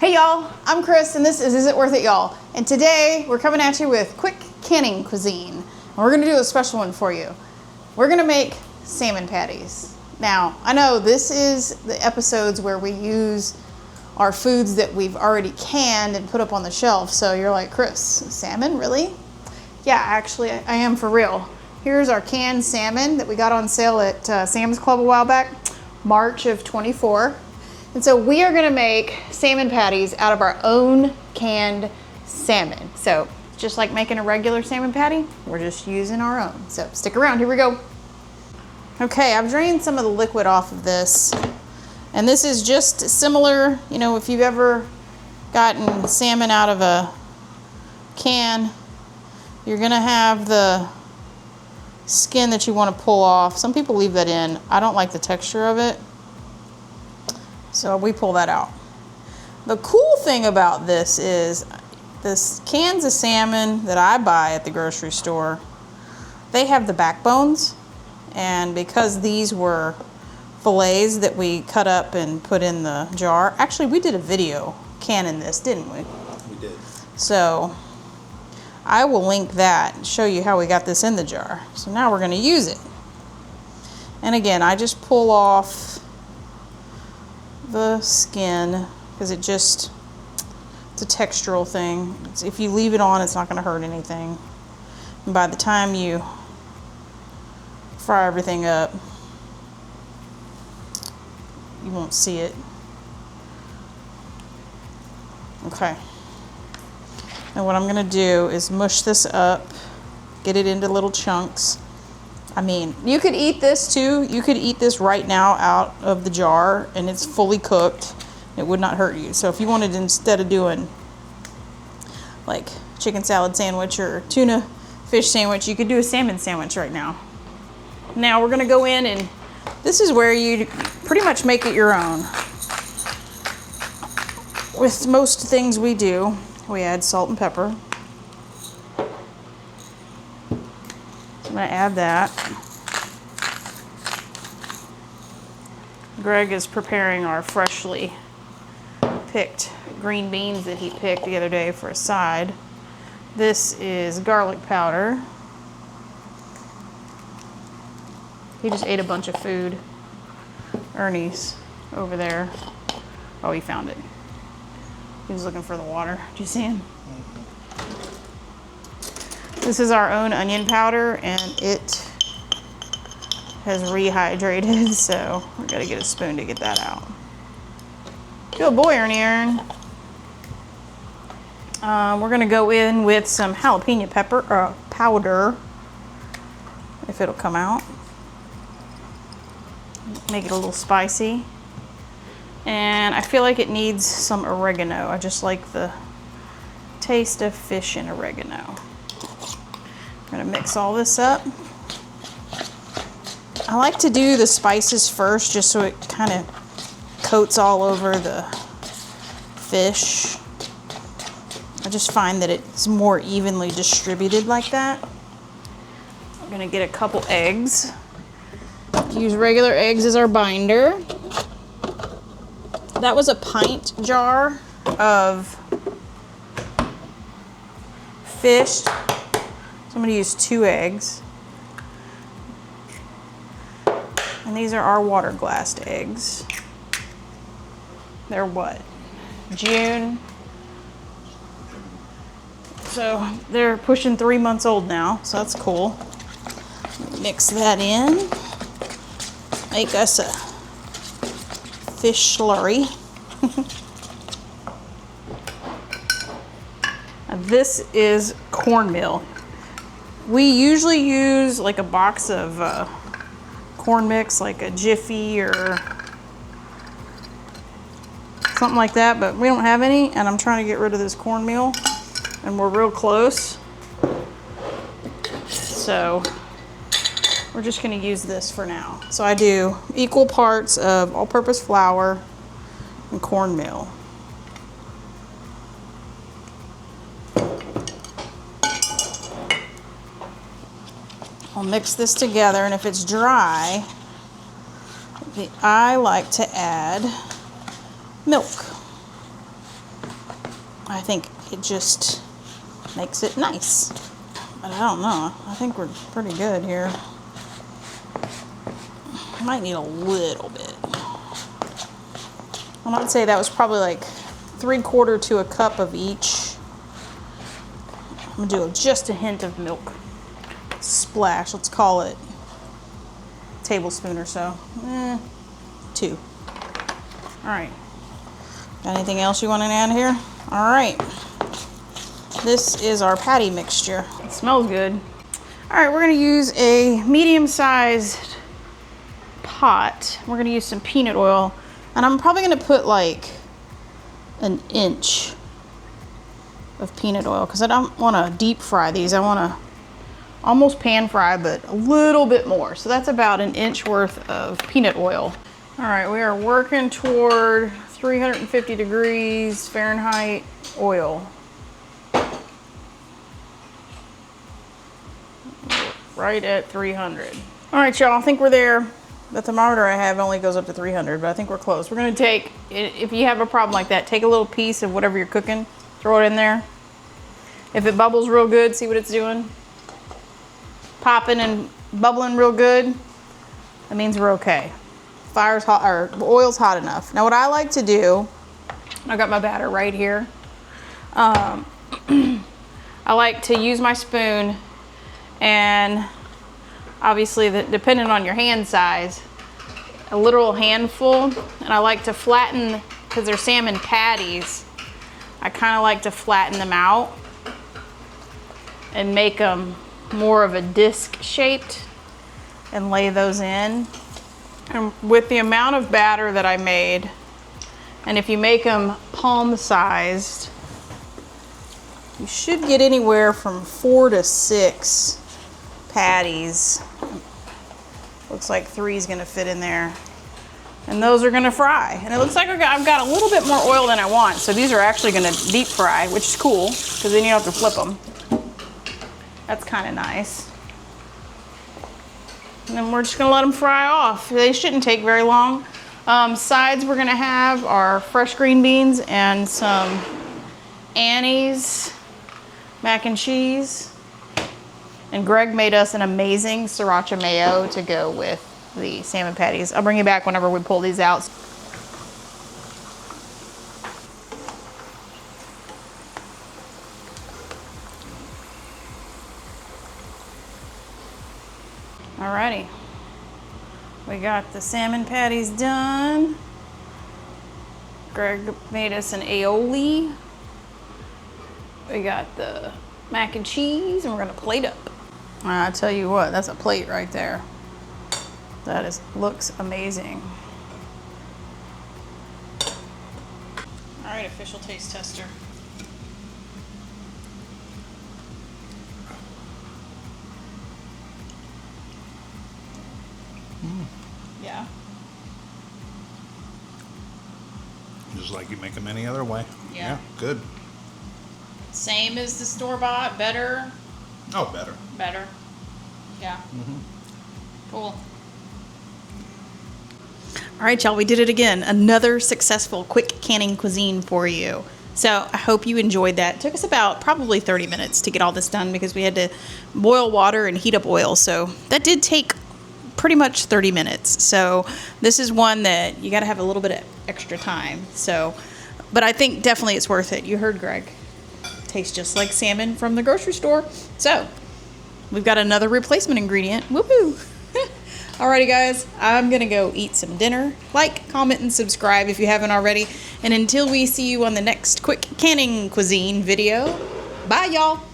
Hey y'all, I'm Chris and this is it Worth It, y'all? And today we're coming at you with quick canning cuisine. And we're gonna do a special one for you. We're gonna make salmon patties. Now, I know this is the episodes where we use our foods that we've already canned and put up on the shelf. So you're like, Chris, salmon, really? Yeah, actually I am for real. Here's our canned salmon that we got on sale at Sam's Club a while back, March of 24. And so we are gonna make salmon patties out of our own canned salmon. So just like making a regular salmon patty, we're just using our own. So stick around, here we go. Okay, I've drained some of the liquid off of this. And this is just similar, you know, if you've ever gotten salmon out of a can, you're gonna have the skin that you wanna pull off. Some people leave that in. I don't like the texture of it. So we pull that out. The cool thing about this is this cans of salmon that I buy at the grocery store, they have the backbones. And because these were fillets that we cut up and put in the jar, actually we did a video canning this, didn't we? We did. So I will link that and show you how we got this in the jar. So now we're gonna use it. And again, I just pull off the skin because it's a textural thing. If you leave it on, it's not going to hurt anything. And by the time you fry everything up, you won't see it. Okay. And what I'm going to do is mush this up, get it into little chunks. I mean, you could eat this too. You could eat this right now out of the jar and it's fully cooked. It would not hurt you. So if you wanted, instead of doing like chicken salad sandwich or tuna fish sandwich, you could do a salmon sandwich right now. Now we're gonna go in and this is where you pretty much make it your own. With most things we do, we add salt and pepper. I'm going to add that. Greg is preparing our freshly picked green beans that he picked the other day for a side. This is garlic powder. He just ate a bunch of food. Ernie's over there. Oh, he found it. He was looking for the water. Did you see him? This is our own onion powder and it has rehydrated, so we gotta get a spoon to get that out. Good boy, Ernie. We're gonna go in with some jalapeno pepper powder, if it'll come out. Make it a little spicy. And I feel like it needs some oregano. I just like the taste of fish and oregano. I'm gonna mix all this up. I like to do the spices first just so it kind of coats all over the fish. I just find that it's more evenly distributed like that. I'm gonna get a couple eggs. Use regular eggs as our binder. That was a pint jar of fish. I'm going to use 2 eggs. And these are our water glassed eggs. They're what? June. So they're pushing 3 months old now, so that's cool. Mix that in. Make us a fish slurry. This is cornmeal. We usually use like a box of corn mix, like a Jiffy or something like that, but we don't have any, and I'm trying to get rid of this cornmeal, and we're real close. So we're just gonna use this for now. So I do equal parts of all-purpose flour and cornmeal. I'll mix this together, and if it's dry, I like to add milk. I think it just makes it nice. But I don't know. I think we're pretty good here. Might need a little bit. I would say that was probably like 3/4 to a cup of each. I'm gonna do just a hint of milk. Splash, let's call it a tablespoon or so. 2. All right. Got anything else you want to add here? All right. This is our patty mixture. It smells good. All right, we're gonna use a medium-sized pot. We're gonna use some peanut oil, and I'm probably gonna put like an inch of peanut oil because I don't want to deep fry these. I want to almost pan fry, but a little bit more. So that's about an inch worth of peanut oil. All right, we are working toward 350 degrees Fahrenheit oil. Right at 300. All right, y'all, I think we're there. The thermometer I have only goes up to 300, but I think we're close. We're gonna take, if you have a problem like that, take a little piece of whatever you're cooking, throw it in there. If it bubbles real good, see what it's doing? Popping and bubbling real good, that means we're okay. Fire's hot, or the oil's hot enough. Now what I like to do, I got my batter right here. I like to use my spoon, and obviously depending on your hand size, a literal handful, and I like to flatten, because they're salmon patties, I kind of like to flatten them out and make them more of a disc shaped and lay those in. And with the amount of batter that I made, and if you make them palm sized, you should get anywhere from 4 to 6 patties. Looks like 3 is gonna fit in there. And those are gonna fry. And it looks like I've got a little bit more oil than I want, so these are actually gonna deep fry, which is cool, because then you don't have to flip them. That's kind of nice. And then we're just gonna let them fry off. They shouldn't take very long. Sides we're gonna have are fresh green beans and some Annie's mac and cheese. And Greg made us an amazing sriracha mayo to go with the salmon patties. I'll bring you back whenever we pull these out. Alrighty, we got the salmon patties done. Greg made us an aioli. We got the mac and cheese, and we're gonna plate up. I tell you what, that's a plate right there. That looks amazing. All right, official taste tester. Yeah. Just like you make them any other way. Yeah. Good. Same as the store-bought, better? Oh, better. Better. Yeah. Cool. All right, y'all, we did it again. Another successful quick canning cuisine for you. So I hope you enjoyed that. It took us about probably 30 minutes to get all this done because we had to boil water and heat up oil. So that did take pretty much 30 minutes. So this is one that you got to have a little bit of extra time. So, but I think definitely it's worth it. You heard Greg. Tastes just like salmon from the grocery store. So we've got another replacement ingredient. Woohoo! Alrighty guys, I'm gonna go eat some dinner. Like, comment, and subscribe if you haven't already. And until we see you on the next quick canning cuisine video, bye y'all!